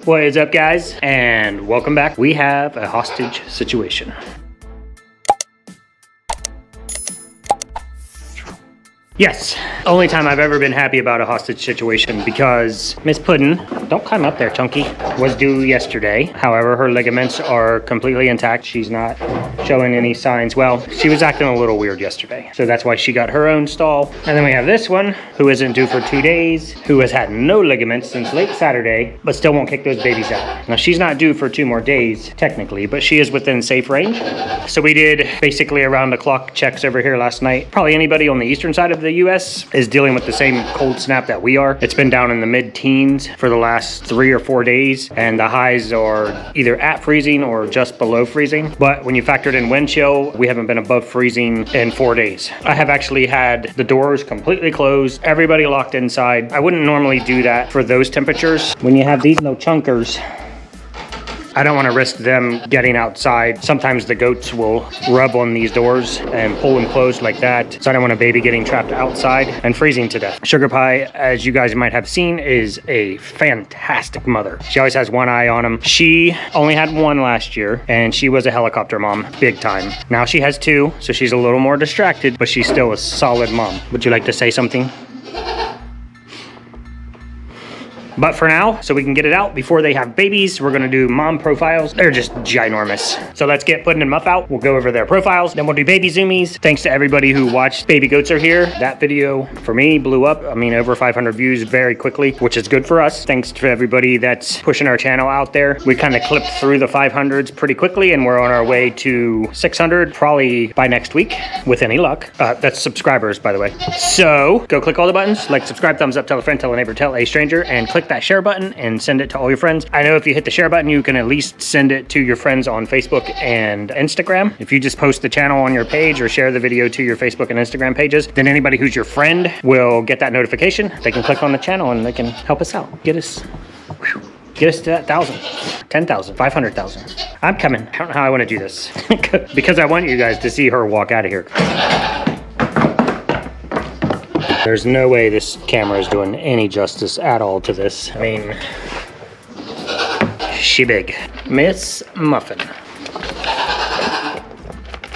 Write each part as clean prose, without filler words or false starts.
What is up, guys? And welcome back. We have a hostage situation. Yes, only time I've ever been happy about a hostage situation because Miss Puddin, don't climb up there, Chunky, was due yesterday. However, her ligaments are completely intact. She's not showing any signs. Well, she was acting a little weird yesterday. So that's why she got her own stall. And then we have this one who isn't due for 2 days, who has had no ligaments since late Saturday, but still won't kick those babies out. Now, she's not due for 2 more days, technically, but she is within safe range. So we did basically around the clock checks over here last night. Probably anybody on the eastern side of the US is dealing with the same cold snap that we are. It's been down in the mid-teens for the last 3 or 4 days, and the highs are either at freezing or just below freezing. But when you factored in wind chill, we haven't been above freezing in 4 days. I have actually had the doors completely closed, everybody locked inside. I wouldn't normally do that for those temperatures. When you have these little chunkers, I don't want to risk them getting outside. Sometimes the goats will rub on these doors and pull them closed like that. So I don't want a baby getting trapped outside and freezing to death. Sugar Pie, as you guys might have seen, is a fantastic mother. She always has one eye on them. She only had one last year, and she was a helicopter mom, big time. Now she has 2, so she's a little more distracted, but she's still a solid mom. Would you like to say something? But for now, so we can get it out before they have babies, we're gonna do mom profiles. They're just ginormous. So let's get Puddin and Muff out. We'll go over their profiles, then we'll do baby zoomies. Thanks to everybody who watched Baby Goats Are Here. That video, for me, blew up. I mean, over 500 views very quickly, which is good for us. Thanks to everybody that's pushing our channel out there. We kind of clipped through the 500s pretty quickly, and we're on our way to 600, probably by next week, with any luck. That's subscribers, by the way. So, go click all the buttons, like, subscribe, thumbs up, tell a friend, tell a neighbor, tell a stranger, and click that share button and send it to all your friends. I know if you hit the share button, you can at least send it to your friends on Facebook and Instagram. If you just post the channel on your page or share the video to your Facebook and Instagram pages, then anybody who's your friend will get that notification. They can click on the channel and they can help us out. Get us to that 1,000, 10,000, 500,000. I'm coming. I don't know how I want to do this because I want you guys to see her walk out of here. There's no way this camera is doing any justice at all to this. I mean, she big. Miss Muffin.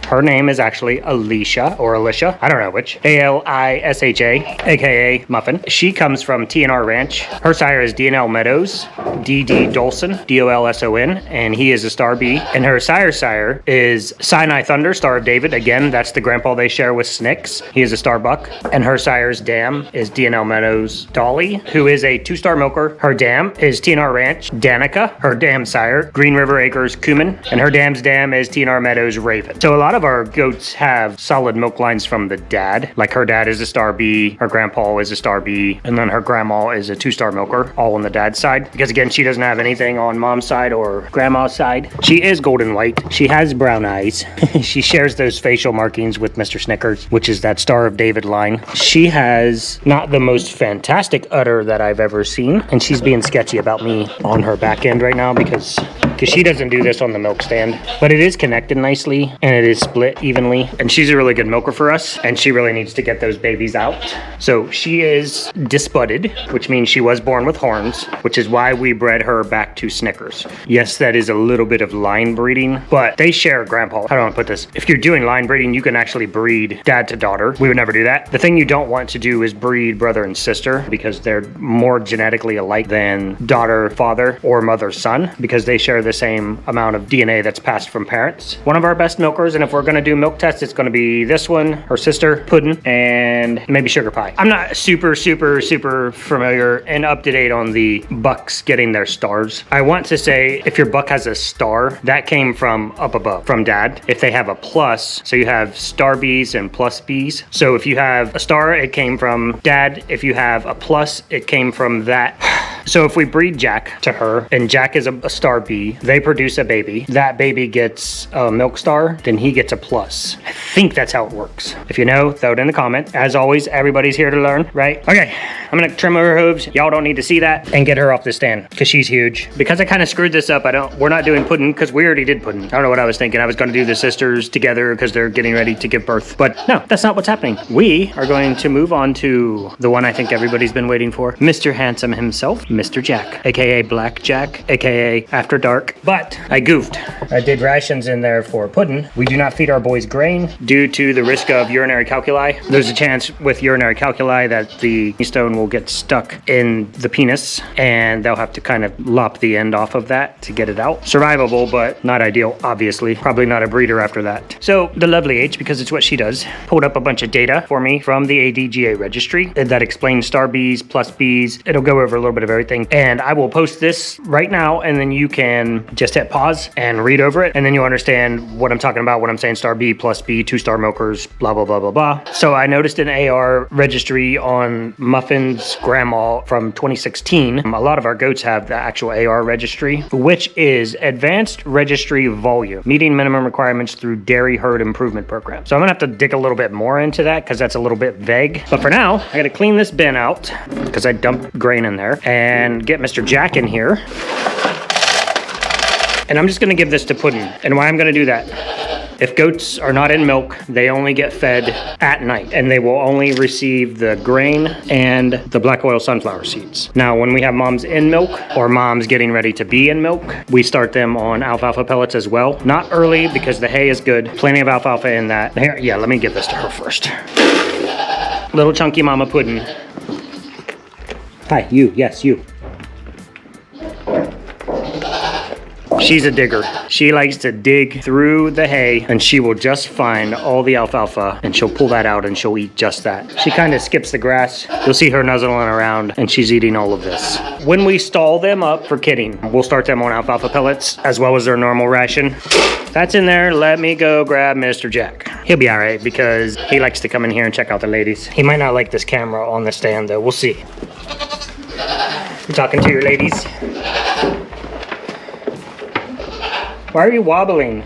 Her name is actually Alicia, or Alicia, I don't know which. A-L-I-S-H-A, aka Muffin. She comes from TNR Ranch. Her sire is DNL Meadows, D.D. Dolson, D-O-L-S-O-N, and he is a star B. And her sire is Sinai Thunder, Star of David. Again, that's the grandpa they share with Snicks. He is a star buck. And her sire's dam is DNL Meadows Dolly, who is a 2-star milker. Her dam is TNR Ranch Danica, her dam sire, Green River Acres Cumin, and her dam's dam is TNR Meadows Raven. So a lot of our goats have solid milk lines from the dad. Like her dad is a star B, her grandpa is a star B, and then her grandma is a 2-star milker, all on the dad's side. Because again, she doesn't have anything on mom's side or grandma's side. She is golden white. She has brown eyes. She shares those facial markings with Mr. Snickers, which is that Star of David line. She has not the most fantastic udder that I've ever seen, and she's being sketchy about me on her back end right now because she doesn't do this on the milk stand. But it is connected nicely, and it is split evenly, and she's a really good milker for us, and she really needs to get those babies out. So she is disbudded, which means she was born with horns, which is why we bred her back to Snickers. Yes, that is a little bit of line breeding, but they share grandpa. How do I put this? If you're doing line breeding, you can actually breed dad to daughter. We would never do that. The thing you don't want to do is breed brother and sister because they're more genetically alike than daughter, father, or mother, son, because they share the same amount of DNA that's passed from parents. One of our best milkers, and if we're gonna do milk tests, it's gonna be this one, her sister, Puddin, and maybe Sugar Pie. I'm not super familiar and up to date on the bucks getting their stars. I want to say if your buck has a star, that came from up above, from dad. If they have a plus, so you have star Bs and plus Bs. So if you have a star, it came from dad. If you have a plus, it came from that. So if we breed Jack to her, and Jack is a star B, they produce a baby. That baby gets a milk star, then he gets a plus. I think that's how it works. If you know, throw it in the comment. As always, everybody's here to learn, right? Okay, I'm gonna trim her hooves. Y'all don't need to see that, and get her off the stand, because she's huge. Because I kind of screwed this up, we're not doing Puddin, because we already did Puddin. I don't know what I was thinking. I was gonna do the sisters together, because they're getting ready to give birth. But no, that's not what's happening. We are going to move on to the one I think everybody's been waiting for. Mr. Handsome himself, Mr. Jack, aka Black Jack, aka After Dark. But I goofed. I did rations in there for Puddin. We do not feed our boys grain due to the risk of urinary calculi. There's a chance with urinary calculi that the stone will get stuck in the penis and they'll have to kind of lop the end off of that to get it out. Survivable, but not ideal, obviously. Probably not a breeder after that. So the lovely H, because it's what she does, pulled up a bunch of data for me from the ADGA registry that explains star bees, plus bees. It'll go over a little bit of everything. And I will post this right now, and then you can just hit pause and read over it, and then you'll understand what I'm talking about when I'm saying star bee, plus bee, 2-star milkers, blah, blah, blah, blah, blah. So I noticed an AR registry on Muffin's grandma from 2016. A lot of our goats have the actual AR registry, which is Advanced Registry Volume, meeting minimum requirements through Dairy Herd Improvement Program. So I'm gonna have to dig a little bit more into that because that's a little bit vague. But for now, I gotta clean this bin out because I dumped grain in there and get Mr. Jack in here. And I'm just gonna give this to Puddin. And why I'm gonna do that, if goats are not in milk, they only get fed at night, and they will only receive the grain and the black oil sunflower seeds. Now, when we have moms in milk or moms getting ready to be in milk, we start them on alfalfa pellets as well. Not early because the hay is good. Plenty of alfalfa in that. Here, yeah, let me give this to her first. Little chunky mama Puddin. Hi, you, yes, you. She's a digger. She likes to dig through the hay and she will just find all the alfalfa and she'll pull that out and she'll eat just that. She kind of skips the grass. You'll see her nuzzling around and she's eating all of this. When we stall them up for kidding, we'll start them on alfalfa pellets as well as their normal ration. That's in there. Let me go grab Mr. Jack. He'll be all right because he likes to come in here and check out the ladies. He might not like this camera on the stand though. We'll see. I'm talking to your ladies. Why are you wobbling?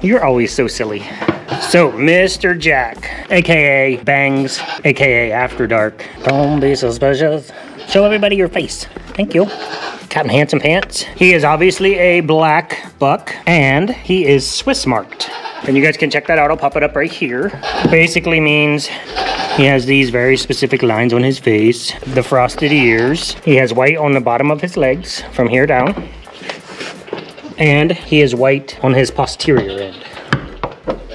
You're always so silly. So, Mr. Jack, aka Bangs, aka After Dark. Don't be suspicious. Show everybody your face. Thank you. Captain Handsome Pants. He is obviously a black buck, and he is Swiss marked. And you guys can check that out. I'll pop it up right here. Basically means he has these very specific lines on his face, the frosted ears. He has white on the bottom of his legs from here down. And he is white on his posterior end.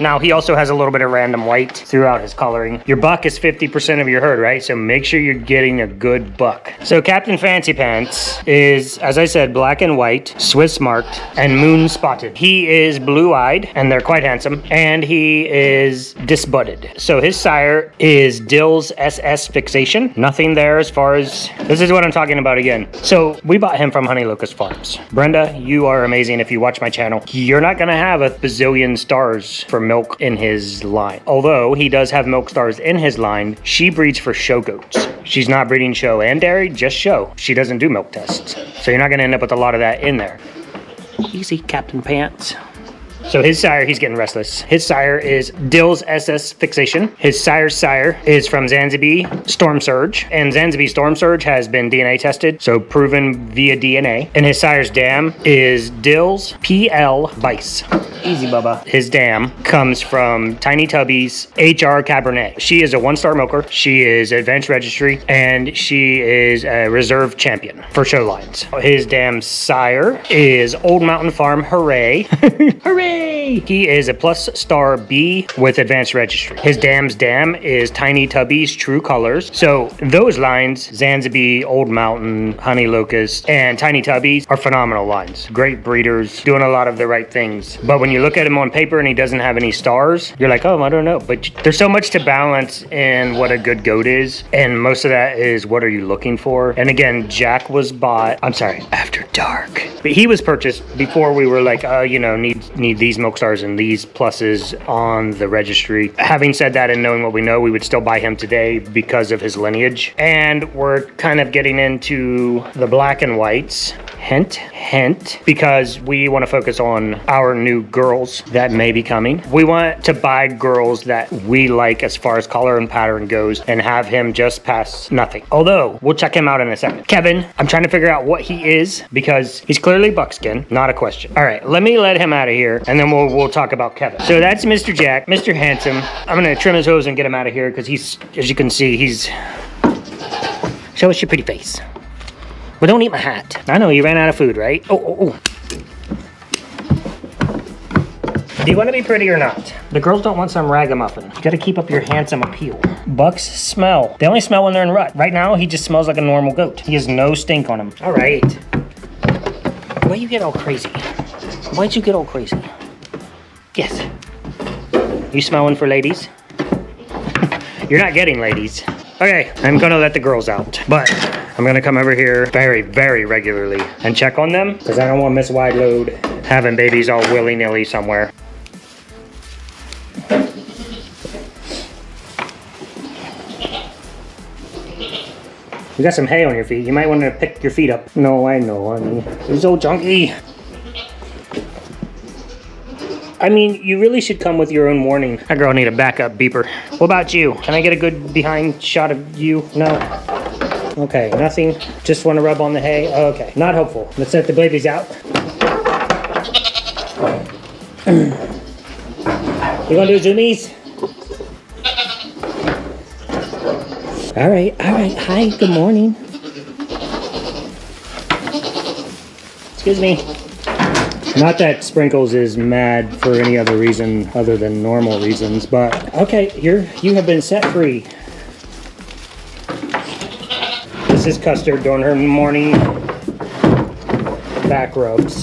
Now, he also has a little bit of random white throughout his coloring. Your buck is 50% of your herd, right? So make sure you're getting a good buck. So Captain Fancy Pants is, as I said, black and white, Swiss marked, and moon spotted. He is blue-eyed, and they're quite handsome, and he is disbudded. So his sire is Dill's SS Fixation. Nothing there as far as, this is what I'm talking about again. So we bought him from Honey Locust Farms. Brenda, you are amazing if you watch my channel. You're not gonna have a bazillion stars for milk in his line. Although he does have milk stars in his line, she breeds for show goats. She's not breeding show and dairy, just show. She doesn't do milk tests. So you're not gonna end up with a lot of that in there. Easy, Captain Pants. So his sire, he's getting restless. His sire is Dill's SS Fixation. His sire's sire is from Zanzibar Storm Surge. And Zanzibar Storm Surge has been DNA tested, so proven via DNA. And his sire's dam is Dill's PL Vice. Easy, Bubba. His dam comes from Tiny Tubby's HR Cabernet. She is a 1-star milker. She is advanced registry, and she is a reserve champion for show lines. His dam's sire is Old Mountain Farm Hooray. Hooray! He is a +star B with advanced registry. His dam's dam is Tiny Tubby's True Colors. So those lines, Zanzibar, Old Mountain, Honey Locust, and Tiny Tubby's are phenomenal lines. Great breeders, doing a lot of the right things. But when you look at him on paper and he doesn't have any stars, you're like, oh, I don't know. But there's so much to balance in what a good goat is. And most of that is what are you looking for? And again, Jack was bought, I'm sorry, After Dark. But he was purchased before we were like, oh, you know, need these milk stars and these pluses on the registry. Having said that and knowing what we know, we would still buy him today because of his lineage. And we're kind of getting into the black and whites. Hint, hint, because we want to focus on our new girls that may be coming. We want to buy girls that we like as far as color and pattern goes and have him just pass nothing. Although, we'll check him out in a second. Kevin, I'm trying to figure out what he is because he's clearly buckskin, not a question. All right, let me let him out of here and then we'll talk about Kevin. So that's Mr. Jack, Mr. Handsome. I'm gonna trim his hose and get him out of here because he's, as you can see, he's... Show us your pretty face. Well, don't eat my hat. I know, you ran out of food, right? Oh. Do you want to be pretty or not? The girls don't want some ragamuffin. You gotta keep up your handsome appeal. Bucks smell. They only smell when they're in rut. Right now, he just smells like a normal goat. He has no stink on him. All right. Why you get all crazy? Why'd you get all crazy? Yes. You smelling for ladies? You're not getting ladies. Okay, I'm gonna let the girls out, but I'm gonna come over here very, very regularly and check on them because I don't want Miss Wide Load having babies all willy-nilly somewhere. You got some hay on your feet. You might want to pick your feet up. No, I know, honey. You're so chunky. I mean, you really should come with your own warning. That girl need a backup beeper. What about you? Can I get a good behind shot of you? No? Okay, nothing. Just want to rub on the hay? Oh, okay, not hopeful. Let's let the babies out. You gonna do zoomies? All right. Hi, good morning. Excuse me. Not that Sprinkles is mad for any other reason other than normal reasons, but okay, you have been set free. This is Custard doing her morning back rubs.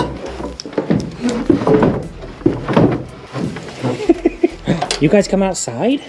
You guys come outside?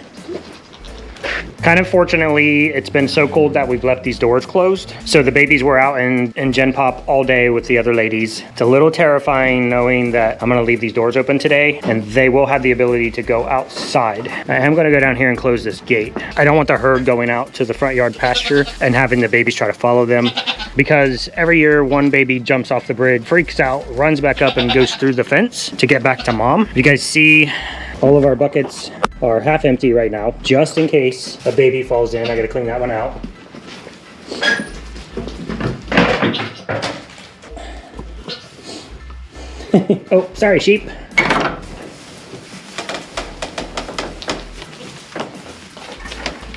Kind of fortunately, it's been so cold that we've left these doors closed. So the babies were out in Gen Pop all day with the other ladies. It's a little terrifying knowing that I'm gonna leave these doors open today and they will have the ability to go outside. I am gonna go down here and close this gate. I don't want the herd going out to the front yard pasture and having the babies try to follow them because every year one baby jumps off the bridge, freaks out, runs back up and goes through the fence to get back to mom. You guys see all of our buckets are half empty right now, just in case a baby falls in. I gotta clean that one out. Oh, sorry, sheep.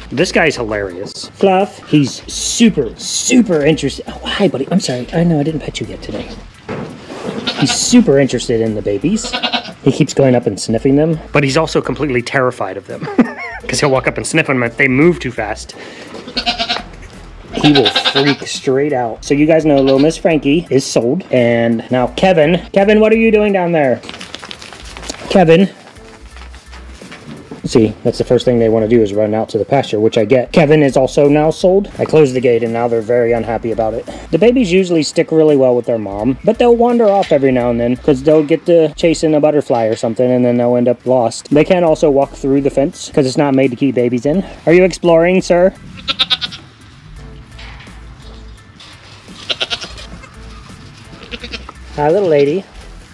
This guy's hilarious. Fluff, he's super, super interested. Oh, hi, buddy. I'm sorry. I know I didn't pet you yet today. He's super interested in the babies. He keeps going up and sniffing them, but he's also completely terrified of them because he'll walk up and sniff them if they move too fast. He will freak straight out. So you guys know little Miss Frankie is sold. And now Kevin, what are you doing down there? Kevin. See, that's the first thing they want to do is run out to the pasture, which I get. Kevin is also now sold. I closed the gate and now they're very unhappy about it. The babies usually stick really well with their mom, but they'll wander off every now and then because they'll get to chasing a butterfly or something and then they'll end up lost. They can also walk through the fence because it's not made to keep babies in. Are you exploring, sir? Hi, little lady.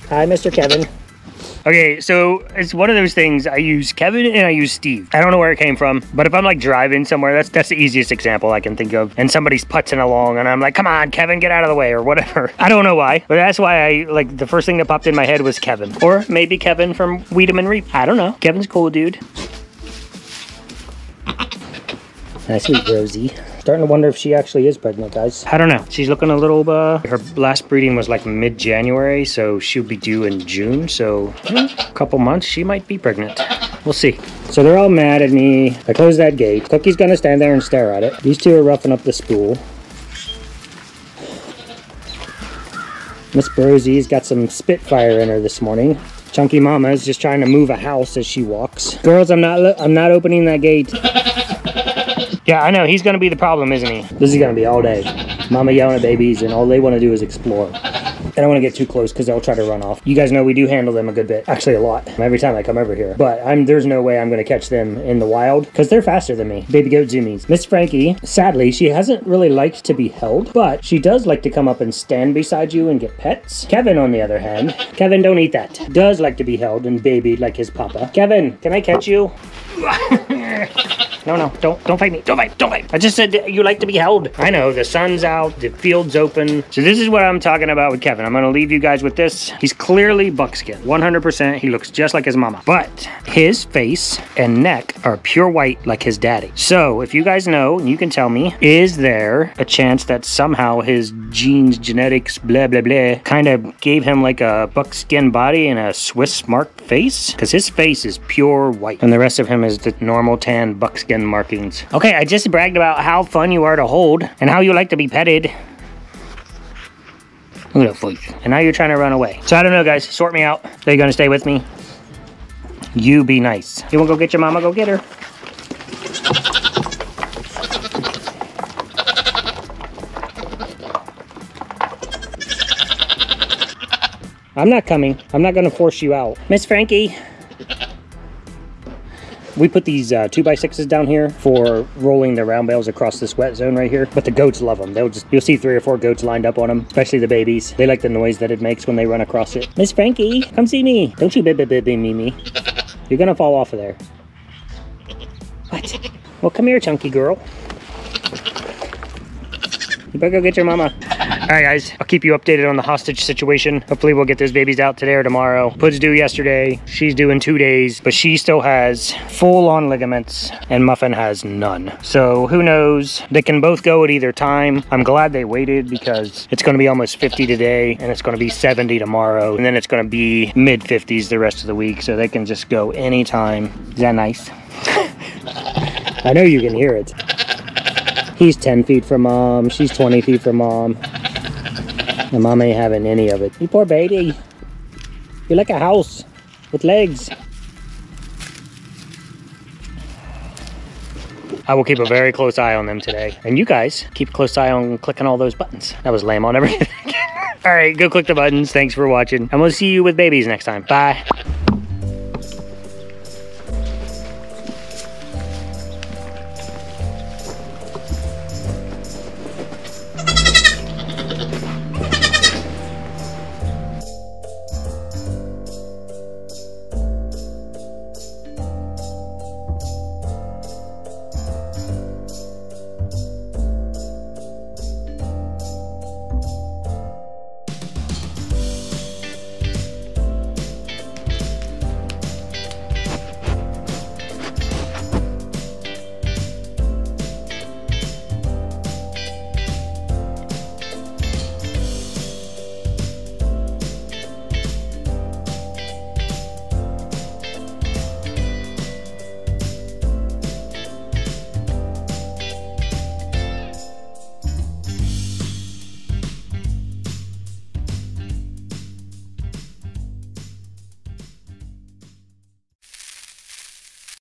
Hi, Mr. Kevin. Okay, so it's one of those things. I use Kevin and I use Steve. I don't know where it came from, but if I'm like driving somewhere, that's the easiest example I can think of. And somebody's putzing along and I'm like, come on, Kevin, get out of the way or whatever. I don't know why, but that's why I like the first thing that popped in my head was Kevin. Or maybe Kevin from Weed'em and Reap. I don't know. Kevin's cool, dude. Nice, sweet Rosie. Starting to wonder if she actually is pregnant, guys. I don't know. She's looking a little, her last breeding was like mid-January, so she'll be due in June. So a couple months, she might be pregnant. We'll see. So they're all mad at me. I closed that gate. Cookie's gonna stand there and stare at it. These two are roughing up the spool. Miss Rosie's got some Spitfire in her this morning. Chunky Mama is just trying to move a house as she walks. Girls, I'm not opening that gate. Yeah, I know. He's going to be the problem, isn't he? This is going to be all day. Mama yelling at babies, and all they want to do is explore. don't want to get too close because they'll try to run off. You guys know we do handle them a good bit. Actually, a lot. Every time I come over here. But there's no way I'm going to catch them in the wild because they're faster than me. Baby goat zoomies. Miss Frankie, sadly, she hasn't really liked to be held, but she does like to come up and stand beside you and get pets. Kevin, on the other hand, Kevin, don't eat that. Does like to be held and babied like his papa. Kevin, can I catch you? No, don't fight me. Don't fight. I just said you like to be held. I know, the sun's out, the field's open. So this is what I'm talking about with Kevin. I'm gonna leave you guys with this. He's clearly buckskin, 100%. He looks just like his mama. But his face and neck are pure white like his daddy. So if you guys know, you can tell me, is there a chance that somehow his genes, genetics, blah, blah, blah, kind of gave him like a buckskin body and a Swiss mark face? Because his face is pure white and the rest of him is the normal tan buckskin markings. Okay, I just bragged about how fun you are to hold and how you like to be petted. Look at that face. And now you're trying to run away. So I don't know, guys. Sort me out. Are you gonna stay with me? You be nice. You wanna go get your mama? Go get her. I'm not coming. I'm not gonna force you out. Miss Frankie. We put these 2x6s down here for rolling the round bales across this wet zone right here. But the goats love them. You'll see 3 or 4 goats lined up on them, especially the babies. They like the noise that it makes when they run across it. Miss Frankie, come see me. Don't you me. You're gonna fall off of there. What? Well, come here, chunky girl. You better go get your mama. All right, guys, I'll keep you updated on the hostage situation. Hopefully we'll get those babies out today or tomorrow. Pud's due yesterday. She's due in 2 days, but she still has full-on ligaments and Muffin has none. So who knows? They can both go at either time. I'm glad they waited because it's gonna be almost 50 today and it's gonna be 70 tomorrow. And then it's gonna be mid-50s the rest of the week. So they can just go anytime. Is that nice? I know you can hear it. He's 10 feet from mom. She's 20 feet from mom. And mom ain't having any of it. You poor baby. You're like a house with legs. I will keep a very close eye on them today. And you guys keep a close eye on clicking all those buttons. That was lame on everything. All right, go click the buttons. Thanks for watching. And we'll see you with babies next time. Bye.